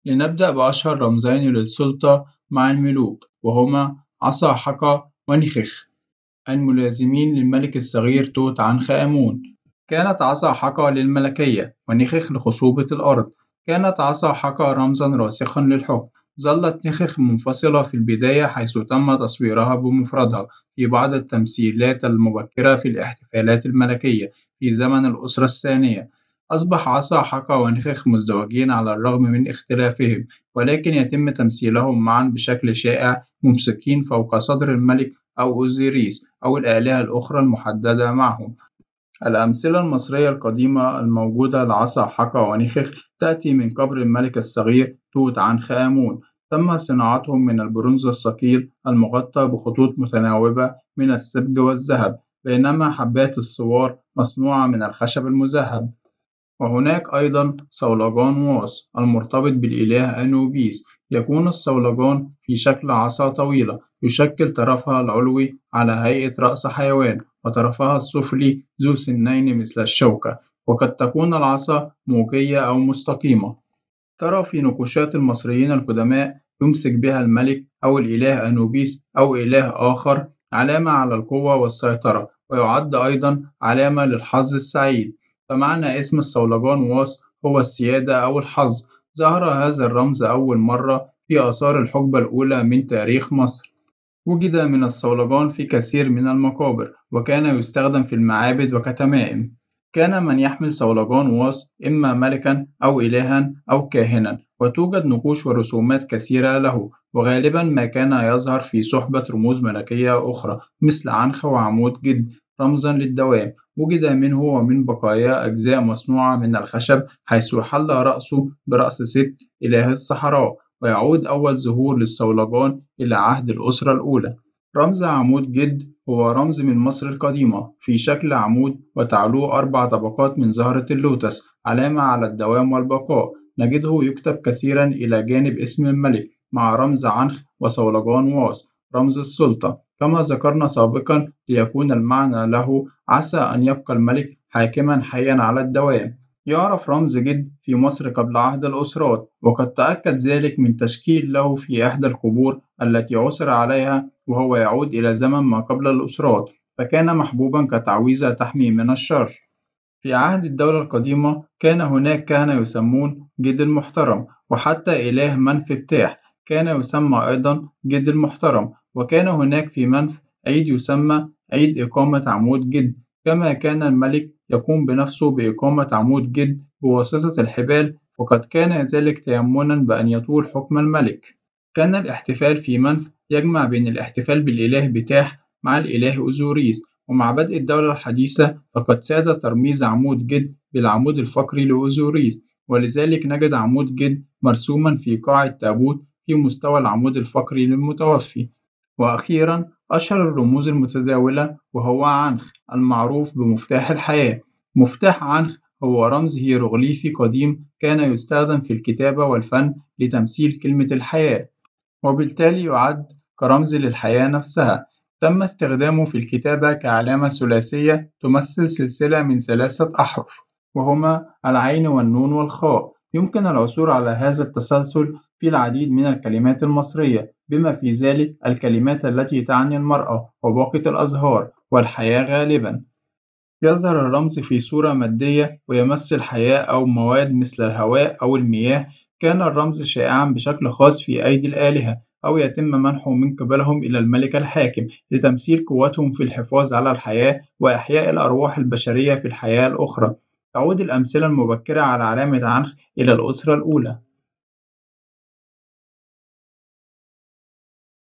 لنبدأ بأشهر رمزين للسلطة مع الملوك، وهما عصا حقا ونخخ، الملازمين للملك الصغير توت عنخ آمون. كانت عصا حقا للملكية ونخخ لخصوبة الأرض. كانت عصا حقا رمزا راسخا للحكم. ظلت نخخ منفصلة في البداية حيث تم تصويرها بمفردها في بعض التمثيلات المبكرة في الاحتفالات الملكية في زمن الأسرة الثانية. أصبح عصا حقا ونخخ مزدوجين على الرغم من اختلافهم، ولكن يتم تمثيلهم معا بشكل شائع ممسكين فوق صدر الملك أو أوزيريس أو الآلهة الأخرى المحددة معهم. الأمثلة المصرية القديمة الموجودة لعصا حقا ونخخ تأتي من قبر الملك الصغير توت عنخ آمون. تم صناعتهم من البرونز الثقيل المغطى بخطوط متناوبة من السبج والذهب، بينما حبات الصوار مصنوعة من الخشب المذهب. وهناك أيضًا صولجان واس المرتبط بالإله أنوبيس. يكون الصولجان في شكل عصا طويلة يشكل طرفها العلوي على هيئة رأس حيوان وطرفها السفلي ذو سنين مثل الشوكة، وقد تكون العصا موجية أو مستقيمة. ترى في نقوشات المصريين القدماء يمسك بها الملك أو الإله أنوبيس أو إله آخر علامة على القوة والسيطرة، ويعد أيضًا علامة للحظ السعيد. فمعنى اسم الصولجان واس هو السيادة أو الحظ. ظهر هذا الرمز أول مرة في آثار الحقبة الأولى من تاريخ مصر. وجد من الصولجان في كثير من المقابر، وكان يستخدم في المعابد وكتمائم. كان من يحمل صولجان واس إما ملكًا أو إلهًا أو كاهنًا، وتوجد نقوش ورسومات كثيرة له، وغالبًا ما كان يظهر في صحبة رموز ملكية أخرى مثل عنخ وعمود جد رمزًا للدوام. وجد منه ومن بقاياه أجزاء مصنوعة من الخشب حيث يحل رأسه برأس ست إله الصحراء، ويعود أول ظهور للصولجان إلى عهد الأسرة الأولى. رمز عمود جد هو رمز من مصر القديمة في شكل عمود وتعلوه 4 طبقات من زهرة اللوتس، علامة على الدوام والبقاء. نجده يكتب كثيرا إلى جانب اسم الملك مع رمز عنخ وصولجان واس رمز السلطة. كما ذكرنا سابقا ليكون المعنى له عسى أن يبقى الملك حاكما حيا على الدوام. يعرف رمز جد في مصر قبل عهد الأسرات، وقد تأكد ذلك من تشكيل له في إحدى القبور التي عثر عليها وهو يعود إلى زمن ما قبل الأسرات، فكان محبوبا كتعويذة تحمي من الشر. في عهد الدولة القديمة كان هناك كهنة يسمون جد المحترم، وحتى إله منف بتاح كان يسمى أيضا جد المحترم. وكان هناك في منف عيد يسمى عيد إقامة عمود جد، كما كان الملك يقوم بنفسه بإقامة عمود جد بواسطة الحبال، وقد كان ذلك تيمنا بأن يطول حكم الملك. كان الاحتفال في منف يجمع بين الاحتفال بالإله بتاح مع الإله أوزوريس. ومع بدء الدولة الحديثة فقد ساد ترميز عمود جد بالعمود الفقري لأوزوريس، ولذلك نجد عمود جد مرسوما في قاع التابوت في مستوى العمود الفقري للمتوفي. وأخيرا أشهر الرموز المتداولة وهو عنخ المعروف بمفتاح الحياة. مفتاح عنخ هو رمز هيروغليفي قديم كان يستخدم في الكتابة والفن لتمثيل كلمة الحياة، وبالتالي يعد كرمز للحياة نفسها. تم استخدامه في الكتابة كعلامة ثلاثية تمثل سلسلة من 3 أحرف، وهما العين والنون والخاء. يمكن العثور على هذا التسلسل في العديد من الكلمات المصرية، بما في ذلك الكلمات التي تعني المرأة وباقة الأزهار والحياة غالبًا. يظهر الرمز في صورة مادية ويمثل حياة أو مواد مثل الهواء أو المياه. كان الرمز شائعًا بشكل خاص في أيدي الآلهة، أو يتم منحه من قبلهم إلى الملك الحاكم لتمثيل قوتهم في الحفاظ على الحياة وإحياء الأرواح البشرية في الحياة الأخرى. تعود الأمثلة المبكرة على علامة عنخ إلى الأسرة الأولى.